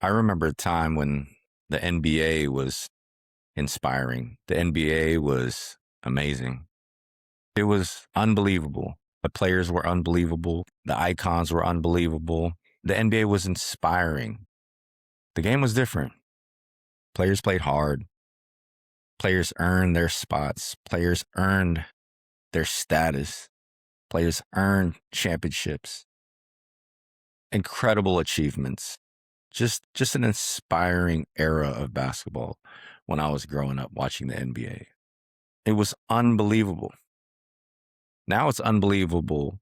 I remember a time when the NBA was inspiring. The NBA was amazing. It was unbelievable. The players were unbelievable. The icons were unbelievable. The NBA was inspiring. The game was different. Players played hard. Players earned their spots. Players earned their status. Players earned championships. Incredible achievements. Just an inspiring era of basketball when I was growing up watching the NBA. It was unbelievable. Now it's unbelievable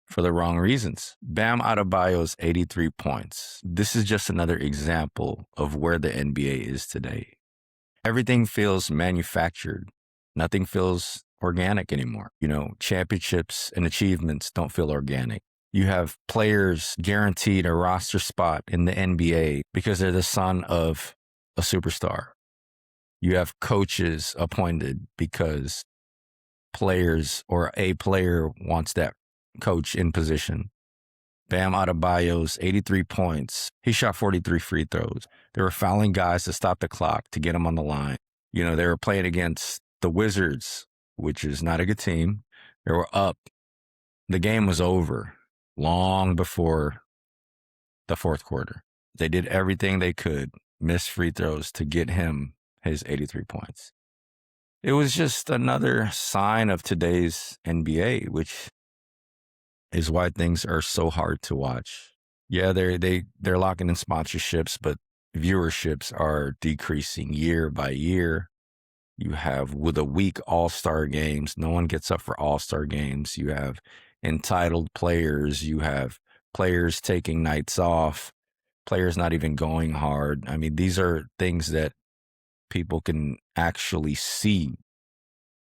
for the wrong reasons. Bam Adebayo's 83 points. This is just another example of where the NBA is today. Everything feels manufactured. Nothing feels organic anymore. Championships and achievements don't feel organic. You have players guaranteed a roster spot in the NBA because they're the son of a superstar. You have coaches appointed because players or a player wants that coach in position. Bam Adebayo's 83 points. He shot 43 free throws. They were fouling guys to stop the clock, to get them on the line. They were playing against the Wizards, which is not a good team. They were up. The game was over long before the fourth quarter. They did everything they could, miss free throws, to get him his 83 points. It was just another sign of today's NBA, which is why things are so hard to watch. Yeah, they're locking in sponsorships, but viewerships are decreasing year by year. You have, with a week, all-star games. No one gets up for all-star games. You have entitled players. You have players taking nights off, players not even going hard. I mean, these are things that people can actually see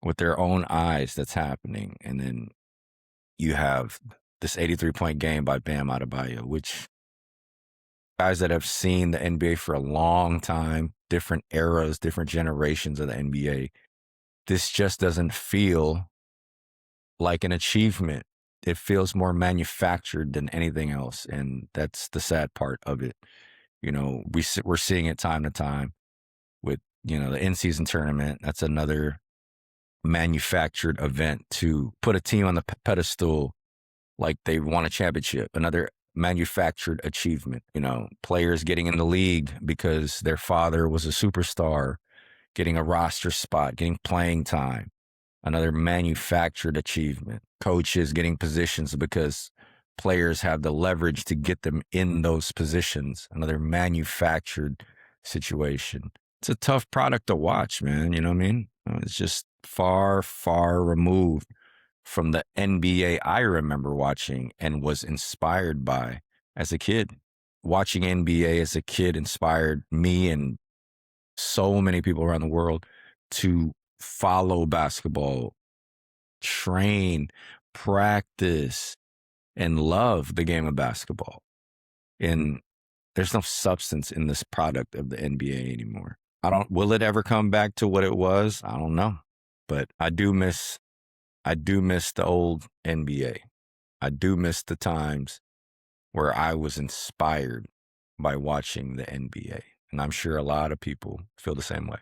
with their own eyes that's happening. And then you have this 83-point game by Bam Adebayo, which guys that have seen the NBA for a long time, different eras, different generations of the NBA, this just doesn't feel like an achievement. It feels more manufactured than anything else. And that's the sad part of it. We're seeing it time to time with, the in-season tournament. That's another manufactured event to put a team on the pedestal like they won a championship. Another manufactured achievement. Players getting in the league because their father was a superstar, getting a roster spot, getting playing time. Another manufactured achievement. Coaches getting positions because players have the leverage to get them in those positions. Another manufactured situation. It's a tough product to watch, man. You know what I mean? It's just far, far removed from the NBA I remember watching and was inspired by as a kid. Watching NBA as a kid inspired me and so many people around the world to follow basketball, train, practice, and love the game of basketball. And there's no substance in this product of the NBA anymore. Will it ever come back to what it was? I don't know. But I do miss the old NBA. I do miss the times where I was inspired by watching the NBA. And I'm sure a lot of people feel the same way.